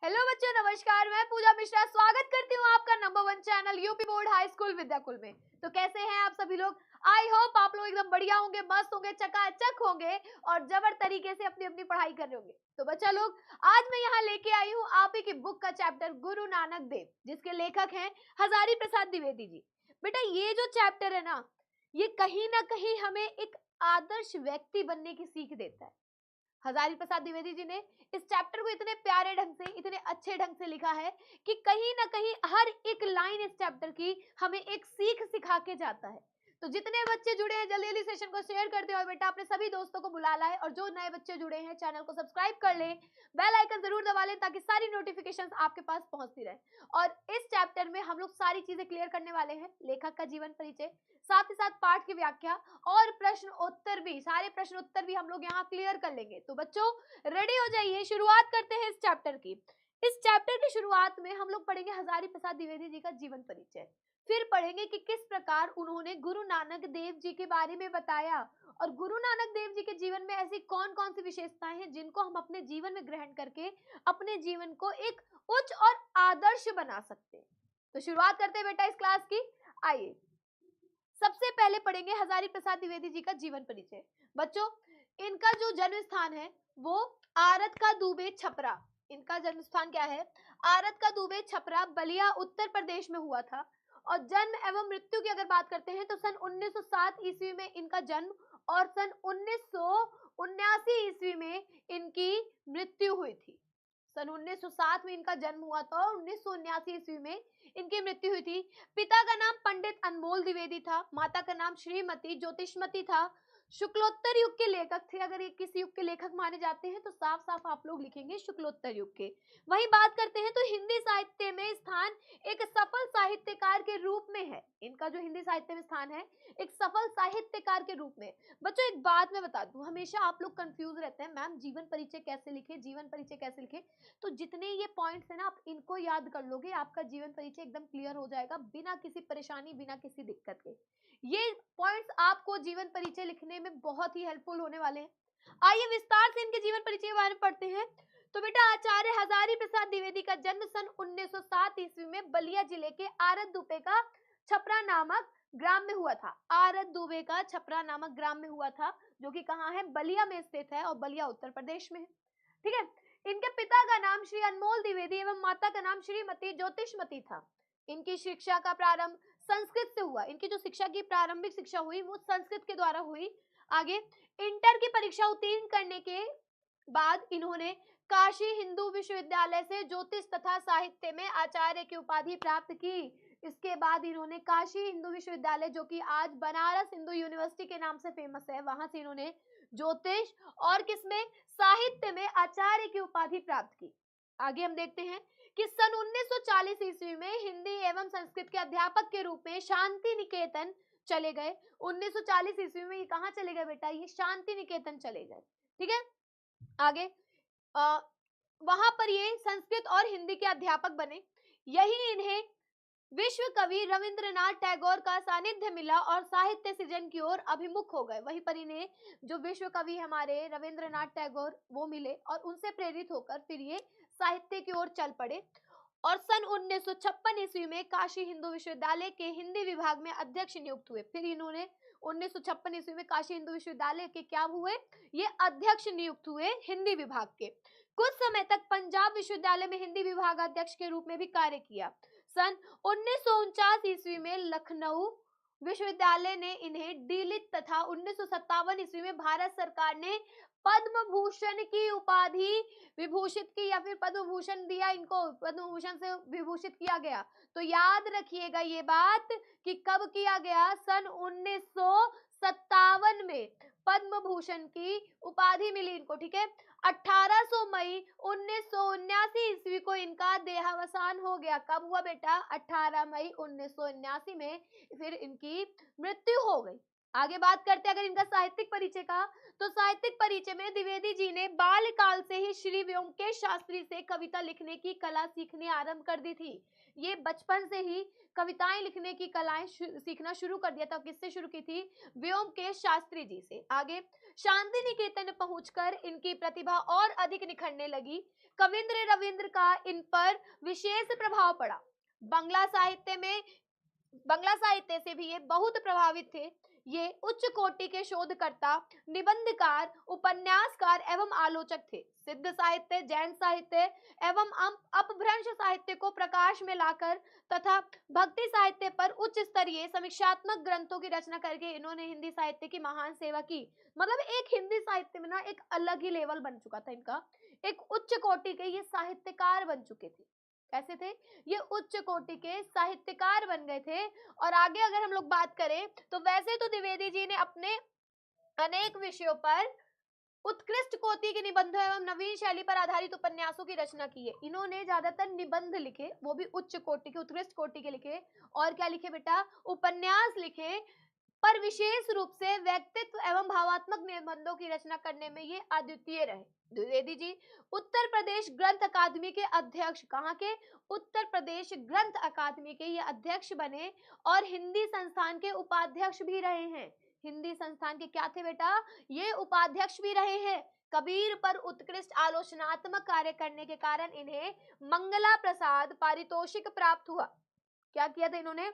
Hello बच्चों, नमस्कार। मैं पूजा मिश्रा स्वागत करती हूँ आपका number 1 channel UP board high school Vidyakul में। तो कैसे हैं आप सभी लोग? आई होप आप लोग एकदम बढ़िया होंगे, मस्त होंगे, चकाचक होंगे और जबर तरीके से अपनी अपनी पढ़ाई कर रहे होंगे। तो बच्चा लोग, आज मैं यहाँ लेके आई हूँ आप ही की बुक का चैप्टर गुरु नानक देव, जिसके लेखक हैं हजारी प्रसाद द्विवेदी जी। बेटा, ये जो चैप्टर है ना, ये कहीं ना कहीं हमें एक आदर्श व्यक्ति बनने की सीख देता है। हजारी प्रसाद द्विवेदी जी ने इस चैप्टर को इतने प्यारे ढंग से, इतने अच्छे ढंग से लिखा है कि कहीं ना कहीं हर एक लाइन इस चैप्टर की हमें एक सीख सिखा के जाता है। तो जितने बच्चे जुड़े हैं जल्दी जल्दी सेशन को शेयर कर दे और बेटा अपने सभी दोस्तों को बुला लाए, और जो नए बच्चे जुड़े हैं चैनल को सब्सक्राइब कर लें, बेल आइकन जरूर दबा लें ताकि सारी नोटिफिकेशंस आपके पास पहुंचती रहे। और इस चैप्टर में हम लोग सारी चीजें क्लियर करने वाले हैं। लेखक का जीवन परिचय, साथ ही साथ पाठ की व्याख्या और प्रश्न उत्तर भी, सारे प्रश्न उत्तर भी हम लोग यहाँ क्लियर कर लेंगे। तो बच्चों रेडी हो जाइए, शुरुआत करते हैं इस चैप्टर की। इस चैप्टर की शुरुआत में हम लोग पढ़ेंगे हजारी प्रसाद द्विवेदी जी का जीवन परिचय, फिर पढ़ेंगे कि किस प्रकार उन्होंने गुरु नानक देव जी के बारे में बताया और गुरु नानक देव जी के जीवन में ऐसी कौन कौन सी विशेषताएं हैं जिनको हम अपने जीवन में ग्रहण करके अपने जीवन को एक उच्च और आदर्श बना सकते हैं। तो शुरुआत करते हैं बेटा इस क्लास की। आइए सबसे पहले पढ़ेंगे हजारी प्रसाद द्विवेदी जी का जीवन परिचय। बच्चों, इनका जो जन्म स्थान है वो आरत का दूबे छपरा। इनका जन्म स्थान क्या है? आरत का दूबे छपरा, बलिया, उत्तर प्रदेश में हुआ था। और जन्म एवं मृत्यु की अगर बात करते हैं तो सन 1907 ईस्वी में इनका जन्म और सन 1979 ईस्वी में इनकी मृत्यु हुई थी। सन 1907 में इनका जन्म हुआ था और 1979 ईस्वी में इनकी मृत्यु हुई थी। पिता का नाम पंडित अनमोल द्विवेदी था, माता का नाम श्रीमती ज्योतिषमती था। शुक्लोत्तर युग के लेखक थे। अगर ये किस युग के लेखक माने जाते हैं तो साफ साफ आप लोग लिखेंगे शुक्लोत्तर युग के। वहीं बात करते हैं तो हिंदी साहित्य में स्थान एक सफल साहित्यकार के रूप में है। इनका जो हिंदी साहित्य में स्थान है एक सफल साहित्यकार के रूप में। बच्चों एक बात मैं बता दूं, हमेशा आप लोग कंफ्यूज रहते हैं मैम जीवन परिचय कैसे लिखे, जीवन परिचय कैसे लिखे। तो जितने ये पॉइंट्स है ना, आप इनको याद कर लोगे, आपका जीवन परिचय एकदम क्लियर हो जाएगा बिना किसी परेशानी, बिना किसी दिक्कत के। ये पॉइंट्स आपको जीवन परिचय लिखने में बहुत ही हेल्पफुल होने वाले हैं। आइए विस्तार से इनके जीवन परिचय के बारे में पढ़ते हैं। तो बेटा, आचार्य हजारी प्रसाद द्विवेदी का जन्म सन 1907 ईस्वी में बलिया जिले के आरत दुबे का छपरा नामक ग्राम में हुआ था। आरत दुबे का छपरा नामक ग्राम में हुआ था, जो कि कहाँ है? बलिया में स्थित है और बलिया उत्तर प्रदेश में है। ठीक है। इनके पिता का नाम श्री अनमोल द्विवेदी एवं माता का नाम श्रीमती ज्योतिषमती था। इनकी शिक्षा का प्रारंभ संस्कृत से हुआ। इनकी जो शिक्षा की प्रारंभिक शिक्षा हुई वो संस्कृत के द्वारा हुई। आगे इंटर की परीक्षा उत्तीर्ण करने के बाद इन्होंने काशी हिंदू विश्वविद्यालय से ज्योतिष तथा साहित्य में आचार्य की उपाधि प्राप्त की। इसके बाद इन्होंने काशी हिंदू विश्वविद्यालय, जो कि आज बनारस हिंदू यूनिवर्सिटी के नाम से फेमस है, वहां से इन्होंने ज्योतिष और किसमें? साहित्य में आचार्य की उपाधि प्राप्त की। आगे हम देखते हैं कि सन 1940 ईस्वी में हिंदी एवं संस्कृत के अध्यापक के रूप में शांति निकेतन चले गए। 1940 ईस्वी में ये कहाँ चले गए बेटा? ये शांति निकेतन चले गए। ठीक है। आगे वहां पर ये संस्कृत और हिंदी के अध्यापक बने। यही इन्हें विश्व कवि रविंद्रनाथ टैगोर का सानिध्य मिला और साहित्य सृजन की ओर अभिमुख हो गए। वहीं पर इन्हें जो विश्व कवि हमारे रविंद्रनाथ टैगोर वो मिले और उनसे प्रेरित होकर फिर ये साहित्य की ओर चल पड़े। और सन 1956 ईस्वी में काशी हिंदू विश्वविद्यालय के हिंदी विभाग में अध्यक्ष नियुक्त हुए। फिर इन्होंने 1956 ईस्वी में काशी हिंदू विश्वविद्यालय के क्या हुए? ये अध्यक्ष नियुक्त हुए हिंदी विभाग के। कुछ समय तक पंजाब विश्वविद्यालय में हिंदी विभाग अध्यक्ष के रूप में भी कार्य किया। सन 1949 ईस्वी में लखनऊ विश्वविद्यालय ने इन्हें डीलिट तथा 1957 ईस्वी में भारत सरकार ने पद्म भूषण की उपाधि विभूषित की, या फिर पद्म भूषण दिया इनको, पद्म भूषण से विभूषित किया गया। तो याद रखिएगा ये बात कि कब किया गया? सन 1957 में पद्म भूषण की उपाधि मिली इनको। ठीक है। 18 मई 1979 ईस्वी को इनका देहावसान हो गया। कब हुआ बेटा? 18 मई 1979 में फिर इनकी मृत्यु हो गई। आगे बात करते हैं अगर इनका साहित्यिक परिचय का, तो साहित्यिक परिचय में द्विवेदी जी ने बाल्यकाल से ही श्री व्योमकेश शास्त्री से कविता लिखने की कला सीखनी आरंभ कर दी थी। ये बचपन से ही कविताएं लिखने की कलाएं सीखना शुरू कर दिया था। किससे शुरू की थी? व्योमकेश शास्त्री जी से। आगे शांति निकेतन पहुंचकर इनकी प्रतिभा और अधिक निखरने लगी। कविंद्र रविंद्र का इन पर विशेष प्रभाव पड़ा। बंगला साहित्य से भी ये बहुत प्रभावित थे। ये उच्च कोटि के शोधकर्ता, निबंधकार, उपन्यासकार एवं आलोचक थे। सिद्ध साहित्य, जैन साहित्य एवं अपभ्रंश साहित्य को प्रकाश में लाकर तथा भक्ति साहित्य पर उच्च स्तरीय समीक्षात्मक ग्रंथों की रचना करके इन्होंने हिंदी साहित्य की महान सेवा की। मतलब एक हिंदी साहित्य में ना एक अलग ही लेवल बन चुका था इनका। एक उच्च कोटि के ये साहित्यकार बन चुके थे। कैसे थे? ये उच्च कोटि के साहित्यकार बन गए थे। और आगे अगर हम लोग बात करें तो वैसे तो द्विवेदी जी ने अपने अनेक विषयों पर उत्कृष्ट कोटि के निबंधों एवं नवीन शैली पर आधारित उपन्यासों की रचना की है। इन्होंने ज्यादातर निबंध लिखे, वो भी उच्च कोटि के, उत्कृष्ट कोटि के लिखे। और क्या लिखे बेटा? उपन्यास लिखे। पर विशेष रूप से व्यक्तित्व एवं भावात्मक निबंधों की रचना करने में ये अद्वितीय रहे। द्विवेदी जी उत्तर प्रदेश ग्रंथ अकादमी के अध्यक्ष, कहाँ के? उत्तर प्रदेश ग्रंथ अकादमी के ये अध्यक्ष बने और हिंदी संस्थान के उपाध्यक्ष भी रहे हैं। हिंदी संस्थान के क्या थे बेटा? ये उपाध्यक्ष भी रहे हैं। कबीर पर उत्कृष्ट आलोचनात्मक कार्य करने के कारण इन्हें मंगला प्रसाद पारितोषिक प्राप्त हुआ। क्या किया था इन्होंने?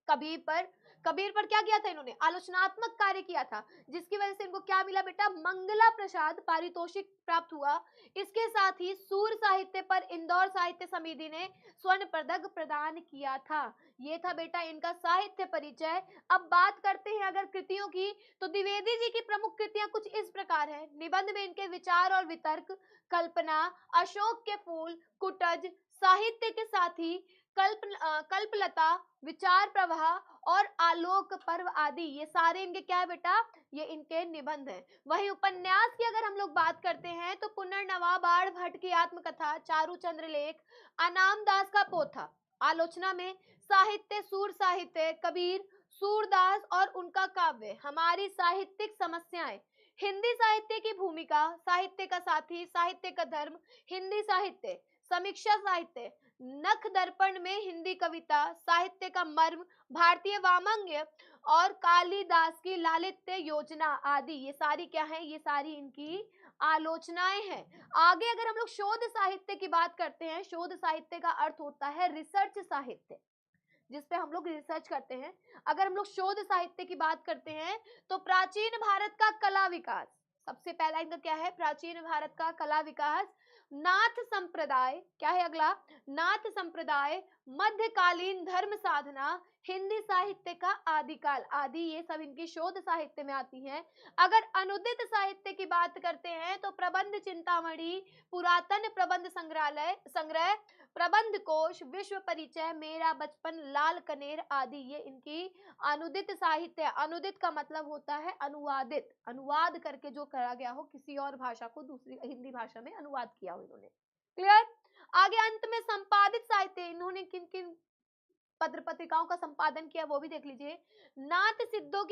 कबीर पर क्या किया था इन्होंने? आलोचनात्मक कार्य किया था, जिसकी वजह से इनको क्या मिला बेटा? मंगला प्रसाद पारितोषिक प्राप्त हुआ। इसके साथ ही सूर साहित्य पर इंदौर साहित्य समिति ने स्वर्ण पदक प्रदान किया था। ये था बेटा इनका साहित्य परिचय। अब बात करते हैं अगर कृतियों की, तो द्विवेदी जी की प्रमुख कृतियां कुछ इस प्रकार है। निबंध में इनके विचार और वितर्क, कल्पना, अशोक के फूल, कुटज, साहित्य के साथी, कल्पलता, विचार प्रवाह और आलोक पर्व आदि, ये सारे इनके क्या है बेटा? ये इनके निबंध हैं। वही उपन्यास की अगर हम लोग बात करते हैं तो पुनर्नवा बाण भट्ट की आत्मकथा, चारुचंद्र लेख, अनाम दास का पोथा, आलोचना में साहित्य, सूर साहित्य, कबीर, सूरदास और उनका काव्य, हमारी साहित्यिक समस्याएं, हिंदी साहित्य की भूमिका, साहित्य का साथी, साहित्य का धर्म, हिंदी साहित्य, समीक्षा साहित्य, नख दर्पण में हिंदी कविता, साहित्य का मर्म, भारतीय वामंग्य और कालिदास की लालित्य योजना आदि, ये सारी क्या है? ये सारी इनकी आलोचनाएं हैं। आगे अगर हम लोग शोध साहित्य की बात करते हैं, शोध साहित्य का अर्थ होता है रिसर्च साहित्य, जिसपे हम लोग रिसर्च करते हैं। अगर हम लोग शोध साहित्य की बात करते हैं तो प्राचीन भारत का कला विकास, सबसे पहला इनका क्या है? प्राचीन भारत का कला विकास, नाथ संप्रदाय, क्या है अगला? नाथ संप्रदाय, मध्यकालीन धर्म साधना, हिंदी साहित्य का आदिकाल आदि, ये सब इनकी शोध साहित्य में आती हैं। अगर अनुदित साहित्य की बात करते हैं तो प्रबंध चिंतामणि, पुरातन प्रबंध संग्रह, प्रबंध कोश, विश्व परिचय, मेरा बचपन, लाल कनेर आदि, ये इनकी अनुदित साहित्य। अनुदित का मतलब होता है अनुवादित, अनुवाद करके जो करा गया हो, किसी और भाषा को दूसरी हिंदी भाषा में अनुवाद किया हो इन्होंने। क्लियर? आगे अंत में संपादित साहित्य, इन्होंने किन किन पत्र पत्रिकाओं का संपादन किया वो भी देख लीजिए। नाथ सिद्धों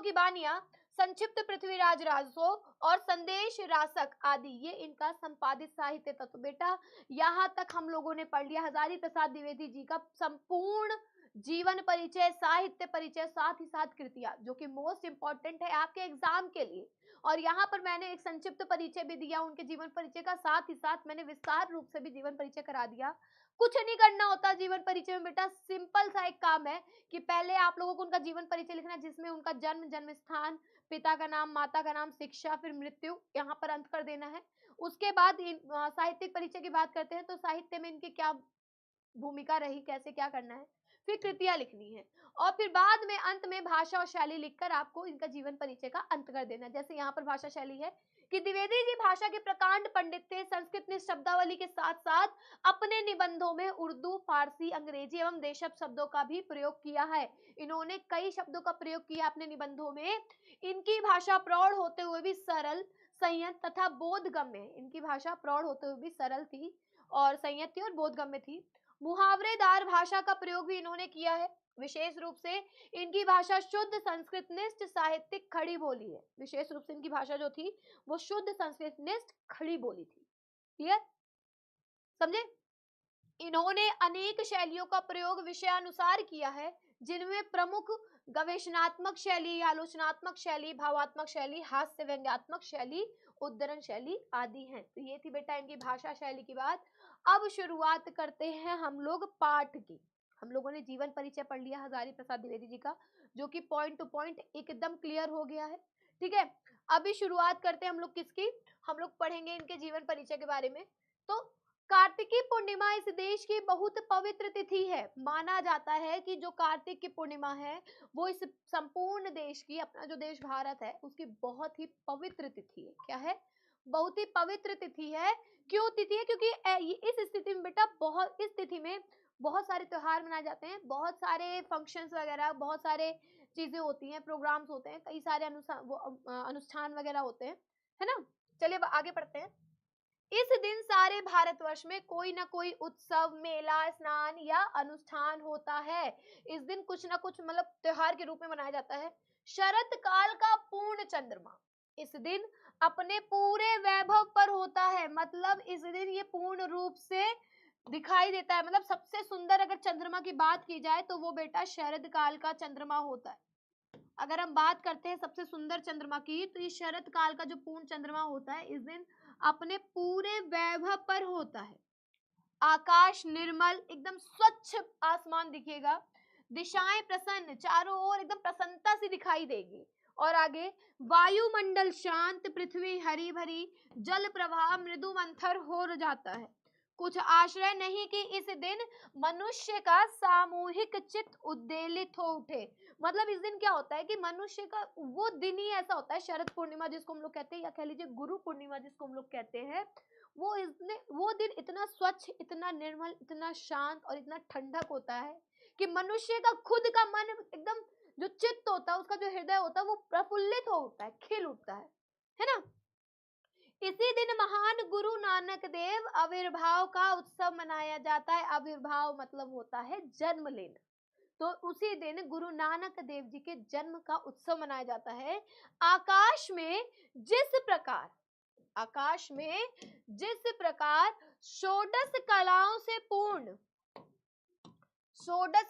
की बानियां, संक्षिप्त पृथ्वीराज राजसो और संदेश रासक आदि, ये इनका संपादित साहित्य था। तो बेटा यहाँ तक हम लोगों ने पढ़ लिया हजारी प्रसाद द्विवेदी जी का संपूर्ण जीवन परिचय, साहित्य परिचय, साथ ही साथ कृतियां, जो कि मोस्ट इंपॉर्टेंट है आपके एग्जाम के लिए। और यहाँ पर मैंने एक संक्षिप्त परिचय भी दिया उनके जीवन परिचय का, साथ ही साथ मैंने विस्तार रूप से भी जीवन परिचय करा दिया। कुछ नहीं करना होता जीवन परिचय में बेटा, सिंपल सा एक काम है कि पहले आप लोगों को उनका जीवन परिचय लिखना है, जिसमें उनका जन्म, जन्म स्थान, पिता का नाम, माता का नाम, शिक्षा, फिर मृत्यु, यहाँ पर अंत कर देना है। उसके बाद साहित्यिक परिचय की बात करते हैं तो साहित्य में इनकी क्या भूमिका रही, कैसे क्या करना है, फिर कृतियां लिखनी है, और फिर बाद में अंत में भाषा और शैली लिखकर आपको इनका जीवन परिचय का अंत कर देना है। जैसे यहाँ पर भाषा शैली है कि द्विवेदी जी भाषा के प्रकांड पंडित थे। संस्कृत में शब्दावली के साथ साथ अपने निबंधों में उर्दू, फारसी, अंग्रेजी एवं देशज शब्दों का भी प्रयोग किया है। इन्होंने कई शब्दों का प्रयोग किया अपने निबंधों में। इनकी भाषा प्रौढ़ होते हुए भी सरल, संयत तथा बोधगम्य, इनकी भाषा प्रौढ़ होते हुए भी सरल थी और संयत थी और बोधगम्य थी। मुहावरेदार भाषा का प्रयोग भी इन्होंने किया है। विशेष रूप से इनकी भाषा शुद्ध संस्कृतनिष्ठ साहित्यिक खड़ी बोली है। विशेष रूप से इनकी भाषा जो थी वो शुद्ध संस्कृतनिष्ठ खड़ी बोली थी। क्लियर, समझे? इन्होंने अनेक शैलियों का प्रयोग विषयानुसार किया है, जिनमें प्रमुख गवेषणात्मक शैली, आलोचनात्मक शैली, भावात्मक शैली, हास्य व्यंग्यात्मक शैली, उद्धरण शैली आदि हैं। तो ये थी बेटा इनकी भाषा शैली की बात। अब शुरुआत करते हैं हम लोग पाठ की। हम लोगों ने जीवन परिचय पढ़ लिया हजारी प्रसाद द्विवेदी जी का, जो कि पॉइंट टू पॉइंट एकदम क्लियर हो गया है। ठीक है, अभी शुरुआत करते हैं हम लोग किसकी, हम लोग पढ़ेंगे इनके जीवन परिचय के बारे में। तो कार्तिकी पूर्णिमा इस देश की बहुत पवित्र तिथि है। माना जाता है कि जो कार्तिक की पूर्णिमा है वो इस संपूर्ण देश की, अपना जो देश भारत है उसकी बहुत ही पवित्र तिथि है। क्या है? बहुत ही पवित्र तिथि है। क्यों तिथि है? क्योंकि इस स्थिति में बेटा इस तिथि में बहुत सारे त्योहार मनाए जाते हैं, बहुत सारे फंक्शंस वगैरह, बहुत सारे चीजें होती हैं, प्रोग्राम्स होते हैं, कई सारे अनुष्ठान वगैरह होते हैं, है ना। चलिए अब आगे बढ़ते हैं। इस दिन सारे भारतवर्ष में कोई ना कोई उत्सव, मेला, स्नान या अनुष्ठान होता है। इस दिन कुछ ना कुछ मतलब त्योहार के रूप में मनाया जाता है। शरत काल का पूर्ण चंद्रमा इस दिन अपने पूरे वैभव पर होता है। मतलब इस दिन ये पूर्ण रूप से दिखाई देता है। मतलब सबसे सुंदर अगर चंद्रमा की बात की जाए तो वो बेटा शरद काल का चंद्रमा होता है। अगर हम बात करते हैं सबसे सुंदर चंद्रमा की, तो ये शरद काल का जो पूर्ण चंद्रमा होता है इस दिन अपने पूरे वैभव पर होता है। आकाश निर्मल, एकदम स्वच्छ आसमान दिखेगा, दिशाएं प्रसन्न, चारों ओर एकदम प्रसन्नता सी दिखाई देगी। और आगे वायुमंडल शांत, पृथ्वी हरी भरी, जल प्रवाह मृदु मंथर हो जाता है। कुछ आश्चर्य नहीं कि इस दिन मनुष्य का सामूहिक चित्त उद्वेलित हो उठे। मतलब इस दिन क्या होता है कि मनुष्य का वो दिन ही ऐसा होता है, शरद पूर्णिमा जिसको हम लोग कहते हैं, या कह लीजिए गुरु पूर्णिमा जिसको हम लोग कहते हैं, वो दिन इतना स्वच्छ, इतना निर्मल, इतना शांत और इतना ठंडक होता है कि मनुष्य का खुद का मन एकदम, जो चित्त होता है, उसका जो हृदय होता है वो प्रफुल्लित हो उठता है, खिल उठता है ना। इसी दिन महान गुरु नानक देव आविर्भाव का उत्सव मनाया जाता है। आविर्भाव मतलब होता है जन्म लेना। तो उसी दिन गुरु नानक देव जी के जन्म का उत्सव मनाया जाता है। आकाश में जिस प्रकार षोडश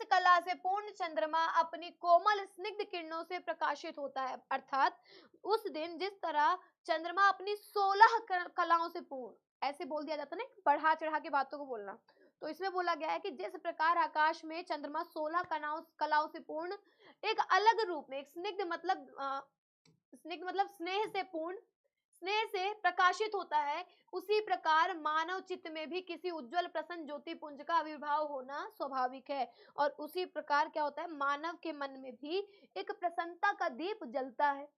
कला से पूर्ण चंद्रमा अपनी कोमल स्निग्ध किरणों से प्रकाशित होता है, अर्थात उस दिन जिस तरह चंद्रमा अपनी 16 कलाओं से पूर्ण, ऐसे बोल दिया जाता है ना, बढ़ा चढ़ा के बातों को बोलना, तो इसमें बोला गया है कि जिस प्रकार आकाश में चंद्रमा 16 कलाओं से पूर्ण एक अलग रूप में, एक स्निग्ध मतलब स्नेह से पूर्ण, स्नेह से प्रकाशित होता है, उसी प्रकार मानव चित्त में भी किसी उज्जवल प्रसन्न ज्योति पुंज का आविर्भाव होना स्वाभाविक है। और उसी प्रकार क्या होता है, मानव के मन में भी एक प्रसन्नता का दीप जलता है।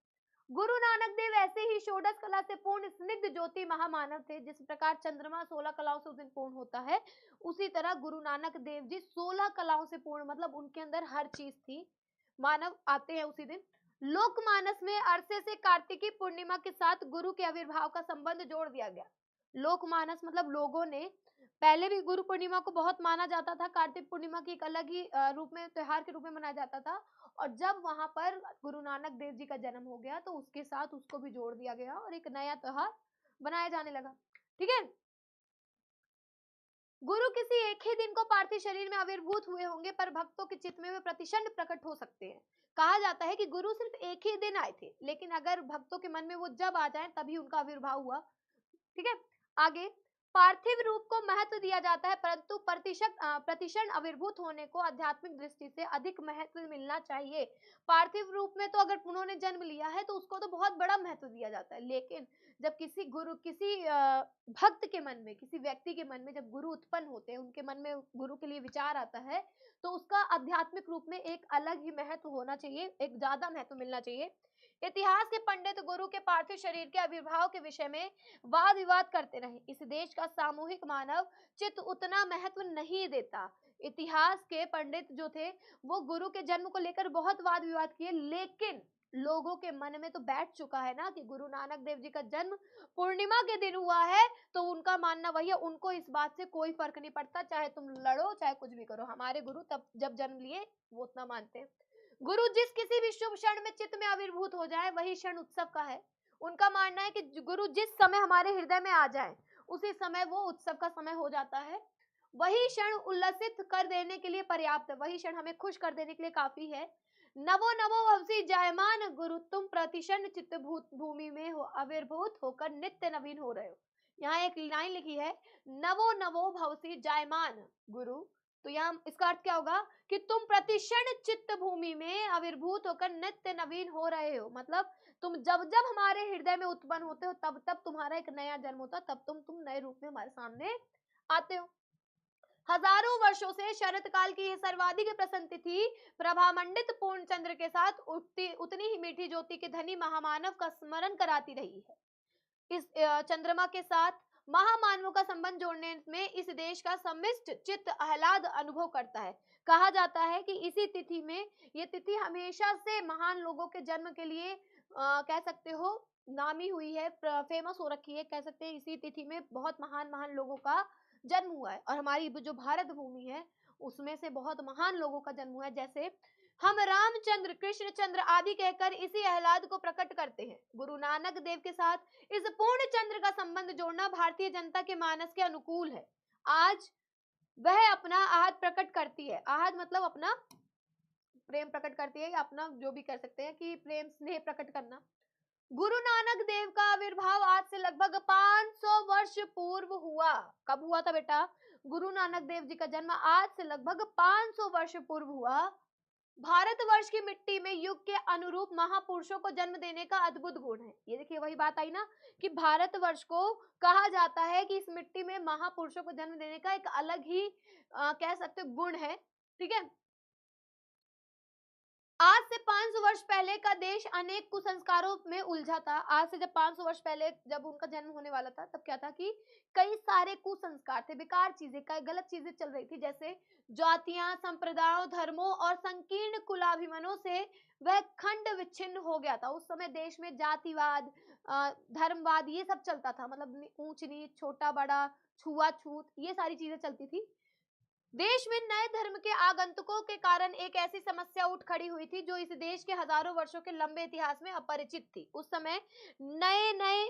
गुरु नानक देव ऐसे ही षोडश कला से पूर्ण स्निग्ध ज्योति महामानव थे। जिस प्रकार चंद्रमा 16 कलाओं से उस दिन पूर्ण होता है, उसी तरह गुरु नानक देव जी 16 कलाओं से पूर्ण, मतलब उनके अंदर हर चीज थी। मानव आते हैं उसी दिन। लोकमानस में अरसे से कार्तिकी पूर्णिमा के साथ गुरु के आविर्भाव का संबंध जोड़ दिया गया। लोकमानस मतलब लोगों ने, पहले भी गुरु पूर्णिमा को बहुत माना जाता था, कार्तिक पूर्णिमा की एक अलग ही रूप में, त्योहार के रूप में मनाया जाता था। और जब वहां पर गुरु नानक देव जी का जन्म हो गया तो उसके साथ उसको भी जोड़ दिया गया और एक नया त्योहार बनाया जाने लगा। ठीक है, गुरु किसी एक ही दिन को पार्थिव शरीर में आविर्भूत हुए होंगे, पर भक्तों के चित्त में वे प्रतिशंड प्रकट हो सकते हैं। कहा जाता है कि गुरु सिर्फ एक ही दिन आए थे, लेकिन अगर भक्तों के मन में वो जब आ जाए तभी उनका आविर्भाव हुआ। ठीक है, आगे पार्थिव रूप को महत्व दिया जाता है, परंतु प्रतिशत आविर्भूत होने को आध्यात्मिक दृष्टि से अधिक महत्व मिलना चाहिए। पार्थिव रूप में तो अगर उन्होंने जन्म लिया है तो उसको तो बहुत बड़ा महत्व दिया जाता है, लेकिन जब किसी भक्त के मन में, किसी व्यक्ति के मन में जब गुरु उत्पन्न होते हैं, उनके मन में गुरु के लिए विचार आता है, तो उसका आध्यात्मिक रूप में एक अलग ही महत्व होना चाहिए, एक ज्यादा महत्व मिलना चाहिए। इतिहास के पंडित गुरु के पार्थिव शरीर के आविर्भाव के विषय में वाद विवाद करते रहे। इस देश का सामूहिक मानव चित्त उतना महत्व नहीं देता। इतिहास के पंडित जो थे वो गुरु के जन्म को लेकर बहुत वाद विवाद किए, लेकिन लोगों के मन में तो बैठ चुका है ना कि गुरु नानक देव जी का जन्म पूर्णिमा के दिन हुआ है, तो उनका मानना वही है। उनको इस बात से कोई फर्क नहीं पड़ता, चाहे तुम लड़ो चाहे कुछ भी करो। हमारे गुरु तब जब जन्म लिए वो उतना मानते हैं। गुरु जिस किसी भी शुभ क्षण में चित्त में आविर्भूत हो जाए वही क्षण उत्सव का है। उनका मानना है कि गुरु जिस समय हमारे हृदय में आ जाए उसी समय वो उत्सव का समय हो जाता है। वही क्षण उल्लसित कर देने के लिए पर्याप्त है, वही क्षण हमें खुश कर देने के लिए काफी है। नवो नवो भवसी जायमान गुरु तुम प्रतिशन्न चित्त भूमि में हो आविर्भूत होकर नित्य नवीन हो रहे हो। यहाँ एक लाइन लिखी है, नवो नवो भवसी जायमान गुरु। तो यहाँ इसका अर्थ क्या होगा कि तुम प्रतिशन्न चित्त भूमि में आविर्भूत होकर नित्य नवीन हो रहे हो। मतलब तुम जब जब हमारे हृदय में उत्पन्न होते हो तब तब तुम्हारा एक नया जन्म होता, तब तुम नए रूप में हमारे सामने आते हो। हजारों वर्षों से शरत काल की यह सर्वाधिक प्रसन्न तिथि प्रभामंडित पूर्ण चंद्र के साथ उतनी ही मीठी ज्योति के धनी महामानव का स्मरण कराती रही है। इस चंद्रमा के साथ महामानवों का संबंध जोड़ने में इस देश का सम्मिष्ट चित्त आह्लाद अनुभव करता है। कहा जाता है कि इसी तिथि में, ये तिथि हमेशा से महान लोगों के जन्म के लिए कह सकते हो नामी हुई है, फेमस हो रखी है, कह सकते हैं इसी तिथि में बहुत महान महान लोगों का जन्म हुआ है। और हमारी जो भारत भूमि है उसमें से बहुत महान लोगों का जन्म हुआ है। जैसे हम रामचंद्र, कृष्णचंद्र आदि कहकर इसी आह्लाद को प्रकट करते हैं। गुरु नानक देव के साथ इस पूर्ण चंद्र का संबंध जोड़ना भारतीय जनता के मानस के अनुकूल है। आज वह अपना आहत प्रकट करती है, आहत मतलब अपना प्रेम प्रकट करती है, या अपना जो भी कर सकते हैं कि प्रेम स्नेह प्रकट करना। गुरु नानक देव का आविर्भाव आज से लगभग 500 वर्ष पूर्व हुआ। कब हुआ था बेटा? गुरु नानक देव जी का जन्म आज से लगभग 500 वर्ष पूर्व हुआ। भारतवर्ष की मिट्टी में युग के अनुरूप महापुरुषों को जन्म देने का अद्भुत गुण है। ये देखिए वही बात आई ना कि भारतवर्ष को कहा जाता है कि इस मिट्टी में महापुरुषों को जन्म देने का एक अलग ही कह सकते गुण है। ठीक है, आज से 500 वर्ष पहले का देश अनेक कुसंस्कारों में उलझा था। आज से जब 500 वर्ष पहले जब उनका जन्म होने वाला था तब क्या था कि कई सारे कुसंस्कार थे, बेकार चीजें, कई गलत चीजें चल रही थी, जैसे जातियां, संप्रदायों, धर्मों और संकीर्ण कुलाभिमानों से वह खंड विच्छिन्न हो गया था। उस समय देश में जातिवाद, धर्मवाद ये सब चलता था, मतलब ऊंच नीच, छोटा बड़ा, छुआछूत, ये सारी चीजें चलती थी। देश में नए धर्म के आगंतुकों के कारण एक ऐसी समस्या उठ खड़ी हुई थी जो इस देश के हजारों वर्षों के लंबे इतिहास में अपरिचित थी। उस समय नए नए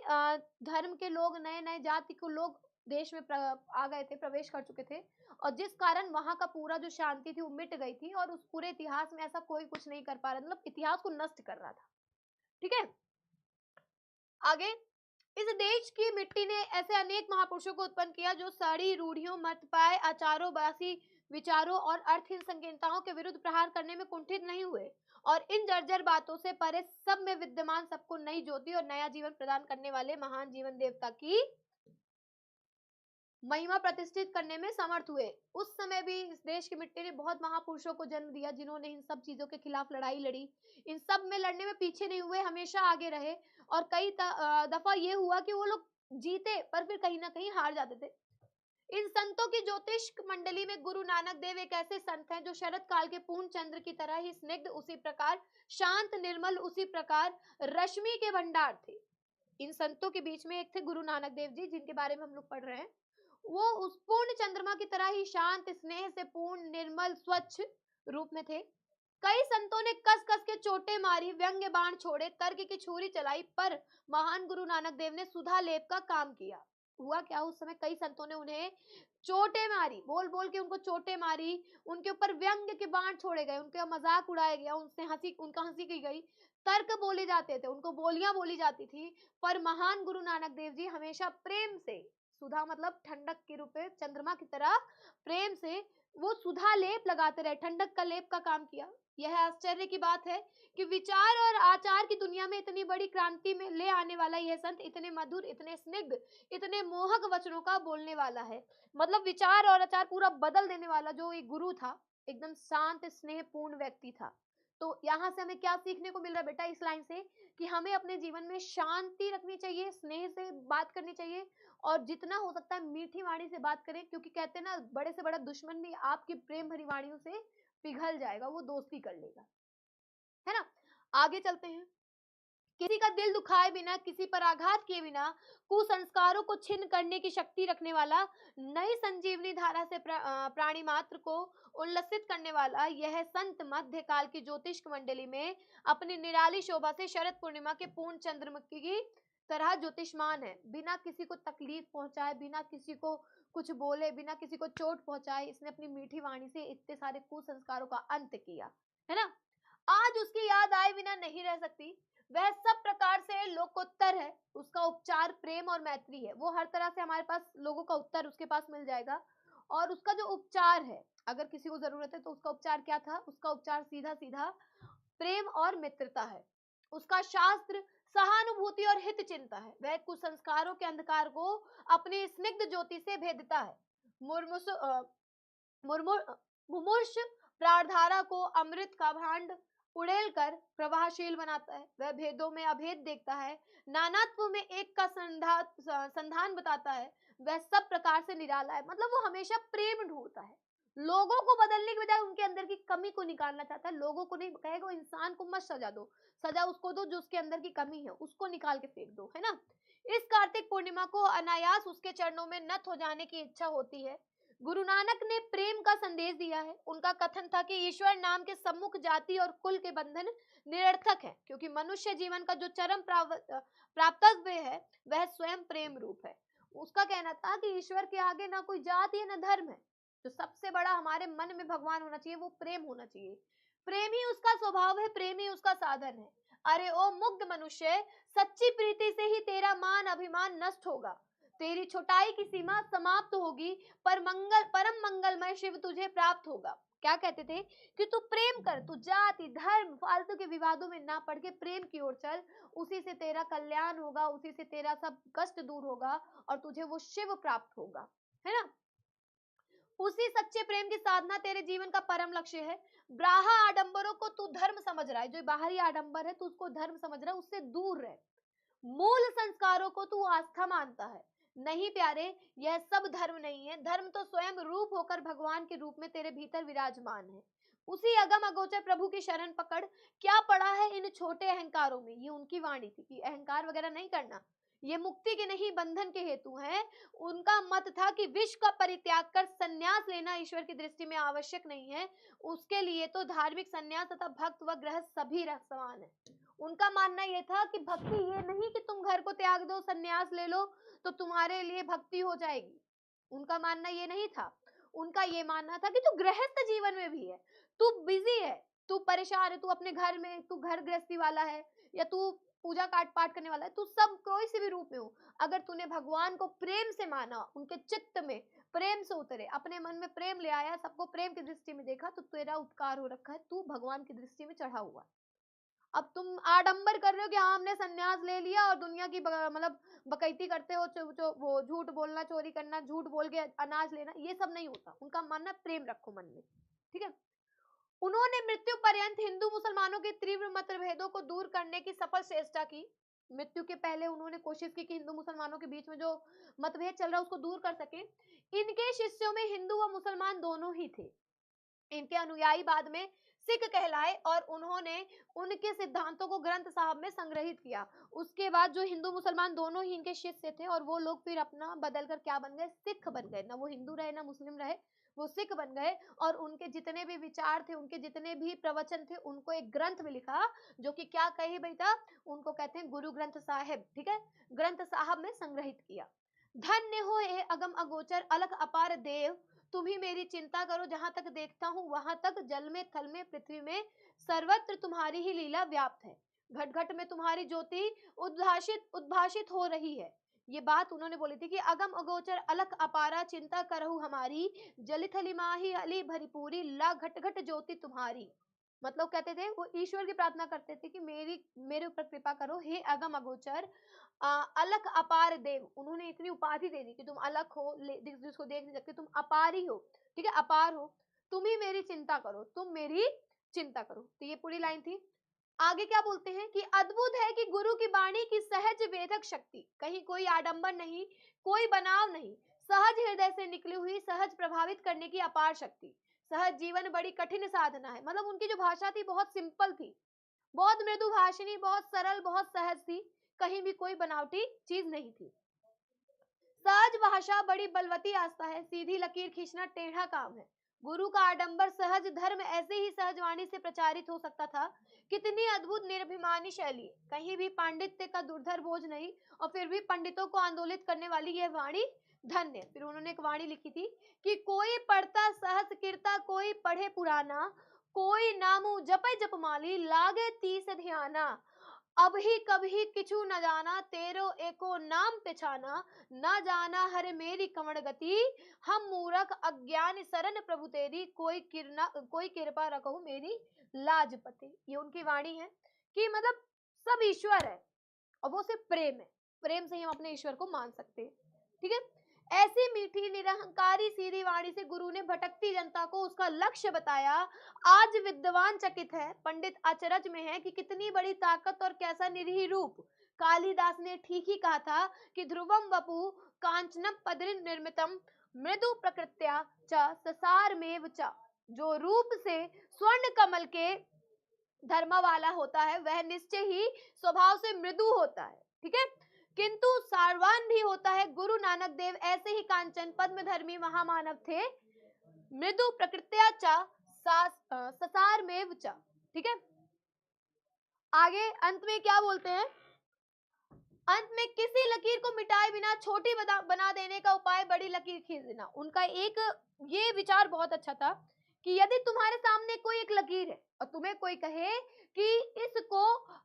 धर्म के लोग, नए नए जाति के लोग देश में आ गए थे, प्रवेश कर चुके थे, और जिस कारण वहां का पूरा जो शांति थी वो मिट गई थी, और उस पूरे इतिहास में ऐसा कोई कुछ नहीं कर पा रहा, मतलब इतिहास को नष्ट कर रहा था। ठीक है, आगे इस देश की मिट्टी ने ऐसे अनेक महापुरुषों को उत्पन्न किया जो सारी रूढ़ियों, मत पाए, आचारों, बासी विचारों और अर्थहीन संकीर्णताओं के विरुद्ध प्रहार करने में कुंठित नहीं हुए, और इन जर्जर बातों से परे सब में विद्यमान सबको नई ज्योति और नया जीवन प्रदान करने वाले महान जीवन देवता की महिमा प्रतिष्ठित करने में समर्थ हुए। उस समय भी इस देश की मिट्टी ने बहुत महापुरुषों को जन्म दिया जिन्होंने इन सब चीजों के खिलाफ लड़ाई लड़ी। इन सब में लड़ने में पीछे नहीं हुए, हमेशा आगे रहे, और कई दफा ये हुआ कि वो लोग जीते पर फिर कहीं ना कहीं हार जाते थे। इन संतों की ज्योतिष मंडली में गुरु नानक देव एक ऐसे संत हैं जो शरद काल के पूर्ण चंद्र की तरह ही स्निग्ध, उसी प्रकार शांत, निर्मल, उसी प्रकार रश्मि के भंडार थे। इन संतों के बीच में एक थे गुरु नानक देव जी, जिनके बारे में हम लोग पढ़ रहे हैं। वो उस पूर्ण चंद्रमा की तरह ही शांत, स्नेह से पूर्ण, निर्मल, स्वच्छ रूप में थे। कई संतों ने कस कस के चोटें मारी, व्यंग्य बाण छोड़े, तर्क की छुरी चलाई, पर महान गुरु नानक देव ने सुधा लेप का काम किया। हुआ क्या, उस समय कई संतों ने उन्हें चोटें मारी, बोल बोल के उनको चोटें मारी, उनके ऊपर व्यंग्य के बाण छोड़े गए, उनका मजाक उड़ाया गया, उनका हंसी की गई, तर्क बोले जाते थे, उनको बोलियां बोली जाती थी, पर महान गुरु नानक देव जी हमेशा प्रेम से, सुधा मतलब ठंडक के रूप में, चंद्रमा की तरह प्रेम से वो सुधा लेप लगाते रहे, ठंडक का लेप का काम किया। यह आश्चर्य की बात है कि विचार और आचार की दुनिया में इतनी बड़ी क्रांति में ले आने वाला यह संत इतने मधुर, इतने स्निग्ध, इतने मोहक वचनों का बोलने वाला है। मतलब विचार और आचार पूरा बदल देने वाला जो एक गुरु था, एकदम शांत, स्नेहपूर्ण व्यक्ति था। तो यहाँ से हमें क्या सीखने को मिल रहा है बेटा इस लाइन से, कि हमें अपने जीवन में शांति रखनी चाहिए, स्नेह से बात करनी चाहिए, और जितना हो सकता है मीठी वाणी से बात करें, क्योंकि कहते हैं ना बड़े से बड़ा दुश्मन भी आपकी प्रेम भरी वाणियों से पिघल जाएगा, वो दोस्ती कर लेगा, है ना। आगे चलते हैं। किसी का दिल दुखाए बिना, किसी पर आघात किए बिना, कुसंस्कारों को छिन्न करने की शक्ति रखने वाला, नई संजीवनी धारा से प्राणी मात्र को उल्लसित करने वाला यह संत मध्यकाल की ज्योतिष मंडली में अपनी निराली शोभा से शरद पूर्णिमा के पूर्ण चंद्रमुखी की तरह ज्योतिषमान है। बिना किसी को तकलीफ पहुंचाए, बिना किसी को कुछ बोले, बिना किसी को चोट पहुंचाए, इसने अपनी मीठी वाणी से इतने सारे कुसंस्कारों का अंत किया, है ना। आज उसकी याद आए बिना नहीं रह सकती। वह सब प्रकार से लोकोत्तर है, उसका उपचार प्रेम और मैत्री है। वो हर तरह से हमारे पास लोगों का उत्तर उसके पास मिल जाएगा। और उसका जो उपचार है, अगर किसी को जरूरत है तो उसका उपचार क्या था? उसका उपचार सीधा सीधा प्रेम और मित्रता है। उसका शास्त्र सहानुभूति और हित चिंता है। वह कुसंस्कारों के अंधकार को अपनी स्निग्ध ज्योति से भेदता है। मुमूर्ष प्राणधारा को अमृत का भांड उड़ेल कर प्रवाहशील बनाता है। वह भेदों में अभेद देखता है, नानात्व में एक का संधान बताता है। वह सब प्रकार से निराला है, मतलब वो हमेशा प्रेम ढूंढता है। लोगों को बदलने के बजाय उनके अंदर की कमी को निकालना चाहता है। लोगों को नहीं कहेगा, इंसान को मत सजा दो, सजा उसको दो जो उसके अंदर की कमी है, उसको निकाल के फेंक दो, है ना। इस कार्तिक पूर्णिमा को अनायास उसके चरणों में नत हो जाने की इच्छा होती है। गुरु नानक ने प्रेम का संदेश दिया है। उनका कथन था कि ईश्वर नाम के सम्मुख जाति और कुल के बंधन निरर्थक है, क्योंकि मनुष्य जीवन का जो चरम प्राप्तव्य है वह स्वयं प्रेम रूप है। उसका कहना था कि ईश्वर के आगे ना कोई जाति है ना धर्म है। जो सबसे बड़ा हमारे मन में भगवान होना चाहिए वो प्रेम होना चाहिए। प्रेम ही उसका स्वभाव है, प्रेम ही उसका साधन है। अरे ओ मुग्ध मनुष्य, सच्ची प्रीति से ही तेरा मान अभिमान नष्ट होगा, तेरी छोटाई की सीमा समाप्त होगी, परम मंगलमय शिव तुझे प्राप्त होगा। क्या कहते थे? कि तू प्रेम कर, तू जाति धर्म फालतू के विवादों में ना पड़ के प्रेम की ओर चल, उसी से तेरा कल्याण होगा, उसी से तेरा सब कष्ट दूर होगा और तुझे वो शिव प्राप्त होगा, है ना। उसी सच्चे प्रेम की साधना तेरे जीवन का परम लक्ष्य है। ब्राहा आडंबरों को तू धर्म समझ रहा है, जो बाहरी आडंबर है तू उसको धर्म समझ रहा है, उससे दूर रह। मूल संस्कारों को तू आस्था मानता है। नहीं प्यारे, यह सब धर्म नहीं है। धर्म तो स्वयं रूप होकर भगवान के रूप में तेरे भीतर विराजमान है। उसी अगम अगोचर प्रभु की शरण पकड़। क्या पड़ा है इन छोटे अहंकारों में? ये उनकी वाणी थी कि अहंकार वगैरह नहीं करना, ये मुक्ति के नहीं बंधन के हेतु हैं। उनका मत था कि विश्व का परित्याग कर संन्यास लेना ईश्वर की दृष्टि में आवश्यक नहीं है। उसके लिए तो धार्मिक संन्यास तथा भक्त व गृहस्थ सभी समान है। उनका मानना यह था कि भक्ति ये नहीं कि तुम घर को त्याग दो, संन्यास ले लो तो तुम्हारे लिए भक्ति हो जाएगी। उनका मानना ये नहीं था। उनका ये मानना था कि तू गृहस्थ जीवन में भी है, तू बिजी है, तू परेशान है, तू अपने घर में, तू घर गृहस्थी वाला है या तू पूजा पाठ करने वाला है, तू सब कोई से भी रूप में हो, अगर तूने भगवान को प्रेम से माना, उनके चित्त में प्रेम से उतरे, अपने मन में प्रेम ले आया, सबको प्रेम की दृष्टि में देखा, तो तेरा उपकार हो रखा है, तू भगवान की दृष्टि में चढ़ा हुआ। अब तुम आडंबर कर रहे हो कि हाँ हमने संन्यास ले लिया और दुनिया की मतलब बकैती करते हो, वो झूठ बोलना, चोरी करना, झूठ बोल के अनाज लेना, ये सब नहीं होता। उनका मानना प्रेम रखो मन में, ठीक है। उन्होंने मृत्यु पर्यंत हिंदू मुसलमानों के तीव्र मतभेदों को दूर करने की सफल चेष्टा की। मृत्यु के पहले उन्होंने कोशिश की कि हिंदू मुसलमानों के बीच में जो मतभेद चल रहा है उसको दूर कर सके। इनके शिष्यों में हिंदू व मुसलमान दोनों ही थे। इनके अनुयायी बाद में सिख कहलाए और उन्होंने उनके सिद्धांतों को ग्रंथ साहब में संग्रहित किया। उसके बाद जो हिंदू मुसलमान दोनों ही इनके शिष्य थे और वो लोग फिर अपना बदल कर क्या बन गए? सिख बन गए। ना वो हिंदू रहे ना मुस्लिम रहे, वो सिख बन गए। और उनके जितने भी विचार थे, उनके जितने भी प्रवचन थे, उनको एक ग्रंथ में लिखा, जो कि क्या कही बेटा? उनको कहते हैं गुरु ग्रंथ साहिब, ठीक है। ग्रंथ साहब में संग्रहित किया। धन्य हो हे अगम अगोचर अलख अपार देव, तुम ही मेरी चिंता करो, जहां तक देखता हूं वहां तक, जल में थल में पृथ्वी में सर्वत्र तुम्हारी ही लीला व्याप्त है। घट घट में तुम्हारी ज्योति उद्भाषित हो रही है। ये बात उन्होंने बोली थी कि अगम अगोचर अलख अपारा चिंता करहु हमारी, जली थली माही अली भरीपूरी, ला घट घट ज्योति तुम्हारी। मतलब कहते थे, वो ईश्वर की प्रार्थना करते थे कि मेरे ऊपर कृपा करो हे अगम अगोचर अलख अपार देव। उन्होंने इतनी उपाधि दे दी कि तुम अलख हो, जिसको देख नहीं सकते, तुम अपारी हो, ठीक है, अपार हो, तुम ही मेरी चिंता करो, तुम मेरी चिंता करो। तो ये पूरी लाइन थी। आगे क्या बोलते हैं कि अद्भुत है कि गुरु की वाणी की सहज वेदक शक्ति, कहीं कोई आडंबर नहीं, कोई बनाव नहीं, सहज हृदय से निकली हुई, सहज प्रभावित करने की अपार शक्ति। सहज जीवन बड़ी कठिन साधना है, मतलब उनकी जो भाषा थी बहुत सिंपल थी, बहुत मृदु भाषिणी, बहुत सरल, बहुत सहज थी, कहीं भी कोई बनावटी चीज नहीं थी। सहज भाषा बड़ी बलवती आस्था है, सीधी लकीर खींचना टेढ़ा काम है। गुरु का आडंबर सहज धर्म ऐसे ही सहज वाणी से प्रचारित हो सकता था। कितनी अद्भुत निर्भिमानी शैली, कहीं भी पांडित्य का दुर्धर बोझ नहीं, और फिर भी पंडितों को आंदोलित करने वाली यह वाणी धन्य। फिर उन्होंने एक वाणी लिखी थी कि कोई पढ़ता सहस कीर्ता, कोई पढ़े पुराना, कोई नामू जपै जपमाली, लागे तीस ध्याना। अब ही कभी किछु न जाना, तेरो एको नाम पहचाना, न जाना हरे मेरी कमर गति, हम मूरख अज्ञान शरण प्रभु तेरी, कोई कृपा रखो मेरी लाजपति। ये उनकी वाणी है कि मतलब सब ईश्वर है और वो सिर्फ प्रेम है, प्रेम से ही हम अपने ईश्वर को मान सकते हैं। ठीक है, ऐसी मीठी निरहंकारी सीधी वाणी से गुरु ने भटकती जनता को उसका लक्ष्य बताया। आज विद्वान चकित है, पंडित अचरज में है कि कितनी बड़ी ताकत और कैसा निरीह रूप। कालिदास ने ठीक ही कहा था कि ध्रुवम वपु कांचनम पद्रिन निर्मितम, मृदु प्रकृत्या च ससारमेव च। जो रूप से स्वर्ण कमल के धर्म वाला होता है वह निश्चय ही स्वभाव से मृदु होता है। ठीक है, किंतु सारवान भी होता है। गुरु नानक देव ऐसे ही कांचन पद्मधर्मी महामानव थे, मृदु प्रकृत्या च ससारमेव च। ठीक है, आगे अंत में क्या बोलते हैं, अंत में किसी लकीर को मिटाए बिना छोटी बना देने का उपाय बड़ी लकीर खींच देना। उनका एक ये विचार बहुत अच्छा था कि यदि तुम्हारे सामने कोई एक लकीर है और तुम्हें कोई कहे कि इसको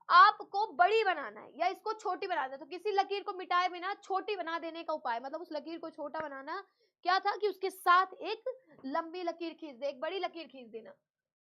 आपको बड़ी बनाना है या इसको छोटी बनाना है, तो किसी लकीर को मिटाए बिना छोटी बना देने का उपाय, मतलब उस लकीर को छोटा बनाना क्या था कि उसके साथ एक लंबी लकीर खींच दे, एक बड़ी लकीर खींच देना।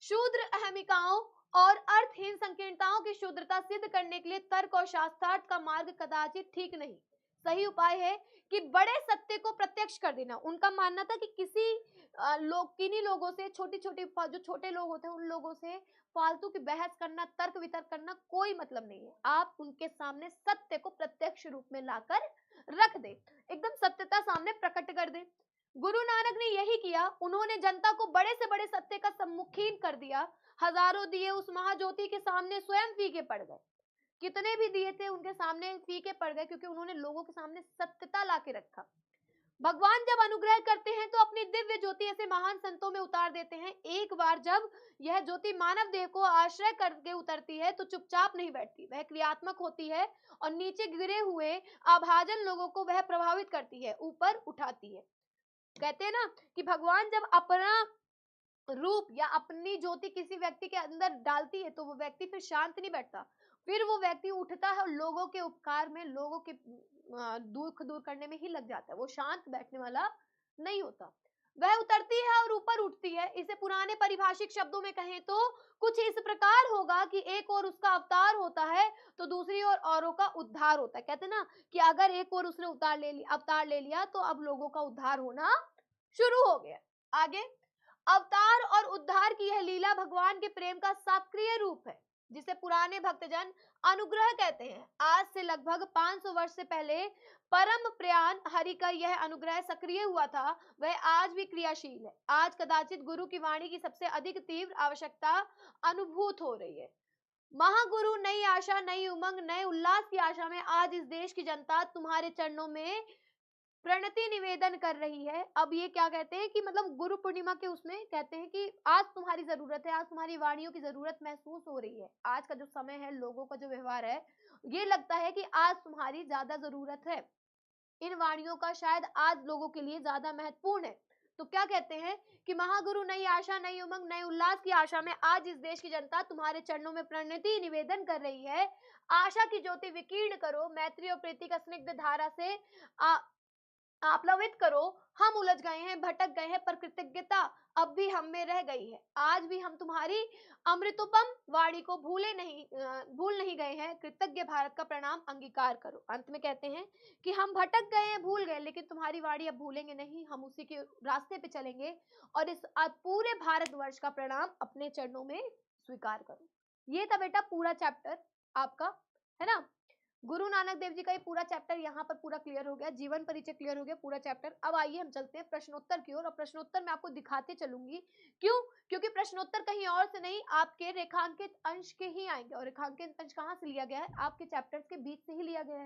शूद्र अहमिकाओं और अर्थहीन संकीर्णताओं की शुद्धता सिद्ध करने के लिए तर्क और शास्त्रार्थ का मार्ग कदाचित ठीक नहीं। सही उपाय है कि बड़े सत्य को प्रत्यक्ष कर देना। उनका मानना था कि किन्हीं लोगों से, छोटी छोटी जो छोटे लोग होते हैं उन लोगों से फालतू की बहस करना, तर्क वितर्क करना कोई मतलब नहीं है। आप उनके सामने सत्य को प्रत्यक्ष रूप में लाकर रख दे, एकदम सत्यता सामने प्रकट कर दे। गुरु नानक ने यही किया। उन्होंने जनता को बड़े से बड़े सत्य का सम्मुखीन कर दिया। हजारों दिए उस महाज्योति के सामने स्वयं फीके पड़ गए। कितने भी दिए थे उनके सामने फीके पड़ गए, क्योंकि उन्होंने लोगों के सामने सत्यता लाके रखा। भगवान जब अनुग्रह करते हैं तो अपनी दिव्य ज्योति ऐसे महान संतों में उतार देते हैं। एक बार जब यह ज्योति मानव देह को आश्रय करके उतरती है तो चुपचाप नहीं बैठती, वह क्रियात्मक होती है और नीचे गिरे हुए अभाजन लोगों को वह प्रभावित करती है, ऊपर उठाती है। कहते हैं ना कि भगवान जब अपना रूप या अपनी ज्योति किसी व्यक्ति के अंदर डालती है तो वो व्यक्ति फिर शांत नहीं बैठता, फिर वो व्यक्ति उठता है और लोगों के उपकार में, लोगों के दुख दूर करने में ही लग जाता है, वो शांत बैठने वाला नहीं होता। वह उतरती है और ऊपर उठती है। इसे पुराने परिभाषिक शब्दों में कहें तो कुछ इस प्रकार होगा कि एक और उसका अवतार होता है तो दूसरी ओर औरों का उद्धार होता है। कहते ना कि अगर एक और उसने अवतार ले लिया तो अब लोगों का उद्धार होना शुरू हो गया। आगे, अवतार और उद्धार की यह लीला भगवान के प्रेम का सक्रिय रूप है, जिसे पुराने भक्तजन अनुग्रह कहते हैं। आज से लगभग 500 वर्ष से पहले परम प्रयाण हरि का यह अनुग्रह सक्रिय हुआ था, वह आज भी क्रियाशील है। आज कदाचित गुरु की वाणी की सबसे अधिक तीव्र आवश्यकता अनुभूत हो रही है। महागुरु नई आशा, नई उमंग, नए उल्लास की आशा में आज इस देश की जनता तुम्हारे चरणों में प्रणति निवेदन कर रही है। अब ये क्या कहते हैं कि मतलब गुरु पूर्णिमा के उसमें कहते हैं कि आज तुम्हारी जरूरत है, आज तुम्हारी वाणियों की जरूरत महसूस हो रही है। आज का जो समय है, लोगों का जो व्यवहार है, ये लगता है कि आज तुम्हारी ज्यादा जरूरत है, इन वाणियों का शायद आज लोगों के लिए ज्यादा महत्वपूर्ण है। तो क्या कहते हैं कि महागुरु नई आशा, नई उमंग, नए उल्लास की आशा में आज इस देश की जनता तुम्हारे चरणों में प्रणति निवेदन कर रही है। आशा की ज्योति विकीर्ण करो, मैत्री और प्रीति का स्निग्ध धारा से आप्लावित करो। हम उलझ गए हैं, भटक गए हैं, पर कृतज्ञता अब भी हम में रह गई है। आज भी हम तुम्हारी अमृतोपम वाणी को भूल नहीं गए हैं। कृतज्ञ भारत का प्रणाम अंगीकार करो। अंत में कहते हैं कि हम भटक गए हैं, भूल गए, लेकिन तुम्हारी वाणी अब भूलेंगे नहीं, हम उसी के रास्ते पे चलेंगे और इस पूरे भारतवर्ष का प्रणाम अपने चरणों में स्वीकार करो। ये था बेटा पूरा चैप्टर आपका, है ना। गुरु नानक देव जी का ये पूरा चैप्टर यहाँ पर पूरा क्लियर हो गया, जीवन परिचय क्लियर हो गया पूरा चैप्टर। अब आइए हम चलते हैं प्रश्नोत्तर की ओर, और प्रश्नोत्तर मैं आपको दिखाते चलूंगी। क्यों? क्योंकि प्रश्नोत्तर कहीं और से नहीं, आपके रेखांकित अंश के ही आएंगे, और रेखांकित अंश कहाँ से लिया गया है? आपके चैप्टर्स के बीच से ही लिया गया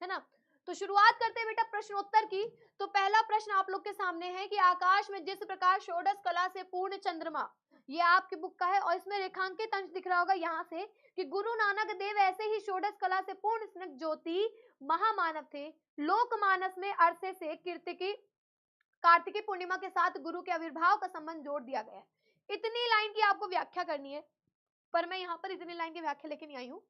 है ना। तो शुरुआत करते हैं बेटा प्रश्नोत्तर की। तो पहला प्रश्न आप लोग के सामने है कि आकाश में जिस प्रकार षोडश कला से पूर्ण चंद्रमा, ये आपकी बुक का है, और इसमें रेखांकित अंश दिख रहा होगा यहाँ से कि गुरु नानक देव ऐसे ही षोडश कला से पूर्ण स्निग्ध ज्योति महामानव थे। लोकमानस में अरसे से कीर्तिकी कार्तिकी पूर्णिमा के साथ गुरु के आविर्भाव का संबंध जोड़ दिया गया है। इतनी लाइन की आपको व्याख्या करनी है, पर मैं यहाँ पर इतनी लाइन की व्याख्या लेके नहीं आई हूँ,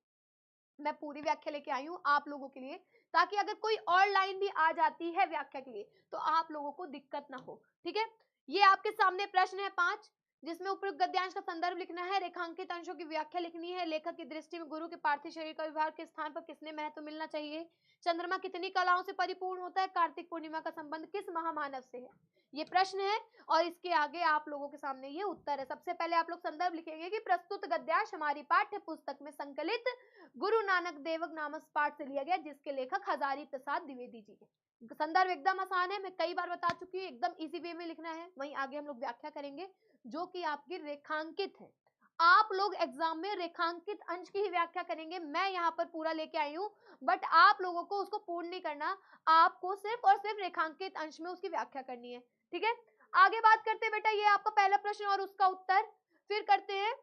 मैं पूरी व्याख्या लेके आई हूँ आप लोगों के लिए, ताकि अगर कोई और लाइन भी आ जाती है व्याख्या के लिए तो आप लोगों को दिक्कत ना हो। ठीक है, ये आपके सामने प्रश्न है 5, जिसमें उपयुक्त गद्यांश का संदर्भ लिखना है, रेखांकित अंशों की व्याख्या लिखनी है, लेखक की दृष्टि में गुरु के पार्थिव शरीर का विभाग के स्थान पर किसने महत्व मिलना चाहिए, चंद्रमा कितनी कलाओं से परिपूर्ण होता है, कार्तिक पूर्णिमा का संबंध किस महामानव से है। ये प्रश्न है, और इसके आगे आप लोगों के सामने ये उत्तर है। सबसे पहले आप लोग संदर्भ लिखेंगे कि प्रस्तुत गद्यांश हमारी पाठ्य पुस्तक में संकलित गुरु नानक देवक नामक पाठ से लिया गया, जिसके लेखक हजारी प्रसाद द्विवेदी जी है। संदर्भ एकदम आसान है, मैं कई बार बता चुकी हूँ, एकदम इजी वे में लिखना है। वहीं आगे हम लोग व्याख्या करेंगे जो कि आपकी रेखांकित है। आप लोग एग्जाम में रेखांकित अंश की ही व्याख्या करेंगे, मैं यहाँ पर पूरा लेके आई हूँ, बट आप लोगों को उसको पूर्ण नहीं करना, आपको सिर्फ और सिर्फ रेखांकित अंश में उसकी व्याख्या करनी है। ठीक है, आगे बात करते हैं बेटा, ये आपका पहला प्रश्न और उसका उत्तर। फिर करते हैं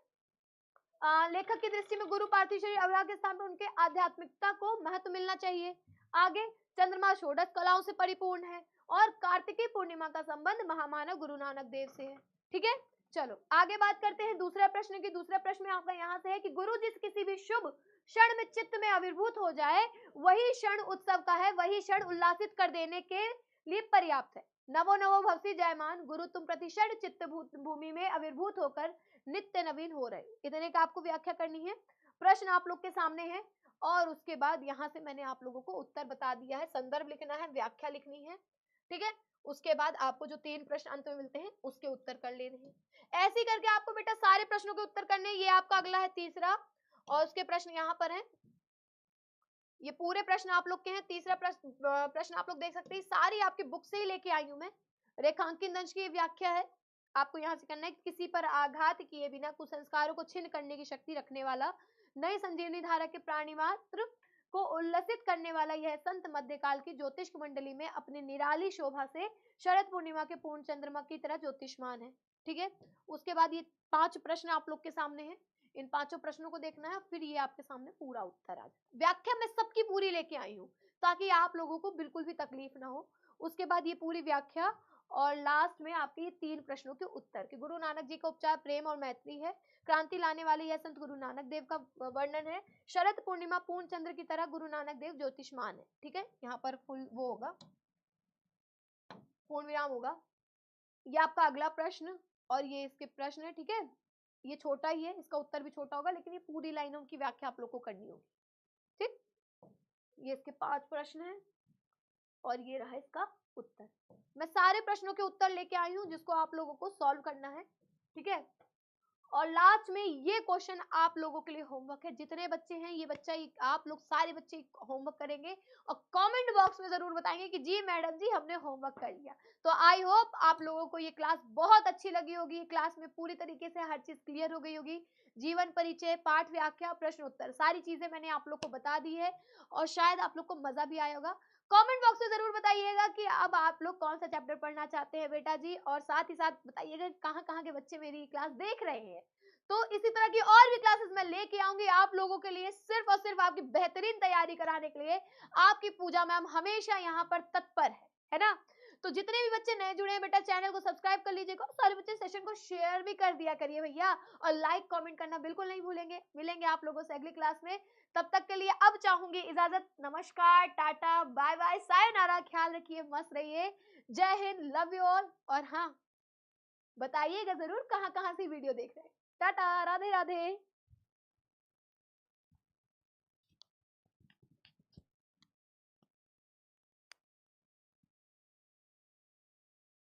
लेखक की दृष्टि में गुरु पार्थिव शरीर अवराह के स्थान पर उनके आध्यात्मिकता को महत्व मिलना चाहिए। आगे, चंद्रमा षोडश कलाओं से परिपूर्ण है, और कार्तिकी पूर्णिमा का संबंध महामानव गुरु नानक देव से है। ठीक है, चलो आगे बात करते हैं दूसरा प्रश्न की। दूसरा प्रश्न आपका यहाँ से है कि गुरु जिस किसी भी शुभ क्षण में चित्त में आविर्भूत हो जाए, वही क्षण उत्सव का है, वही क्षण उल्लासित कर देने के लिए पर्याप्त है। नवो नवो भवसी जयमान, गुरु तुम प्रतिक्षण चित्त भूमि में आविर्भूत होकर नित्य नवीन हो रहे। इतने का आपको व्याख्या करनी है। प्रश्न आप लोग के सामने है, और उसके बाद यहाँ से मैंने आप लोगों को उत्तर बता दिया है, संदर्भ लिखना है, व्याख्या लिखनी है। ठीक है, उसके बाद आपको जो 3 प्रश्न अंत में मिलते हैं उसके उत्तर कर लेने हैं। ऐसे करके आपको बेटा सारे प्रश्नों के उत्तर करने। ये आपका अगला है तीसरा, और उसके प्रश्न यहाँ पर है। ये पूरे प्रश्न आप लोग के हैं। तीसरा प्रश्न आप लोग देख सकते हैं, सारी आपकी बुक से ही लेके आई हूं मैं। रेखांकित अंश की व्याख्या है, आपको यहाँ से करना है। किसी पर आघात किए बिना कुसंस्कारों को छिन्न करने की शक्ति रखने वाला, नई संजीवनी धारा के प्राणी मात्र को उल्लसित करने वाला यह संत मध्यकाल की ज्योतिष मंडली में अपनी निराली शोभा से शरद पूर्णिमा के पूर्ण चंद्रमा की तरह ज्योतिषमान है। ठीक है, उसके बाद ये 5 प्रश्न आप लोग के सामने हैं, इन 5 प्रश्नों को देखना है, फिर ये आपके सामने पूरा उत्तर आ जाए। व्याख्या मैं सबकी पूरी लेके आई हूँ, ताकि आप लोगों को बिल्कुल भी तकलीफ ना हो। उसके बाद ये पूरी व्याख्या, और लास्ट में आपके ये 3 प्रश्नों के उत्तर कि गुरु नानक जी का उपचार प्रेम और मैत्री है, क्रांति लाने वाले यह संत गुरु नानक देव का वर्णन है, शरद पूर्णिमा पूर्ण चंद्र की तरह गुरु नानक देव ज्योतिषमान है। ठीक है, यहाँ पर फुल वो होगा, पूर्ण विराम होगा। ये आपका अगला प्रश्न, और ये इसके प्रश्न है। ठीक है, ये छोटा ही है, इसका उत्तर भी छोटा होगा, लेकिन ये पूरी लाइनों की व्याख्या आप लोग को करनी होगी। ठीक, ये इसके 5 प्रश्न हैं, और ये रहा इसका उत्तर। मैं सारे प्रश्नों के उत्तर लेके आई हूं, जिसको आप लोगों को सॉल्व करना है। ठीक है, और लास्ट में ये क्वेश्चन आप लोगों के लिए होमवर्क है। जितने बच्चे हैं, ये बच्चा आप लोग सारे बच्चे होमवर्क करेंगे, और कमेंट बॉक्स में जरूर बताएंगे कि जी मैडम जी हमने होमवर्क कर लिया। तो आई होप आप लोगों को ये क्लास बहुत अच्छी लगी होगी। ये क्लास में पूरी तरीके से हर चीज क्लियर हो गई होगी। जीवन परिचय, पाठ व्याख्या, प्रश्न उत्तर, सारी चीजें मैंने आप लोग को बता दी है, और शायद आप लोग को मजा भी आया होगा। कमेंट बॉक्स में जरूर बताइएगा कि अब आप लोग कौन सा चैप्टर पढ़ना चाहते हैं बेटा जी, और साथ ही साथ बताइएगा कहाँ के बच्चे मेरी क्लास देख रहे हैं। तो इसी तरह की और भी क्लासेस मैं लेके आऊंगी आप लोगों के लिए, सिर्फ और सिर्फ आपकी बेहतरीन तैयारी कराने के लिए। आपकी पूजा मैम हमेशा यहाँ पर तत्पर है ना। तो जितने भी बच्चे नए जुड़े हैं बेटा, चैनल को सब्सक्राइब कर लीजिएगा, सारे बच्चे सेशन को शेयर भी कर दिया करिए भैया, और लाइक कमेंट करना बिल्कुल नहीं भूलेंगे। मिलेंगे आप लोगों से अगली क्लास में, तब तक के लिए अब चाहूंगी इजाजत। नमस्कार, टाटा, बाय बाय, सायोनारा, ख्याल रखिए, मस्त रहिए, जय हिंद, लव यू ऑल। और हाँ, बताइएगा जरूर कहाँ से वीडियो देख रहे हैं। टाटा, राधे राधे।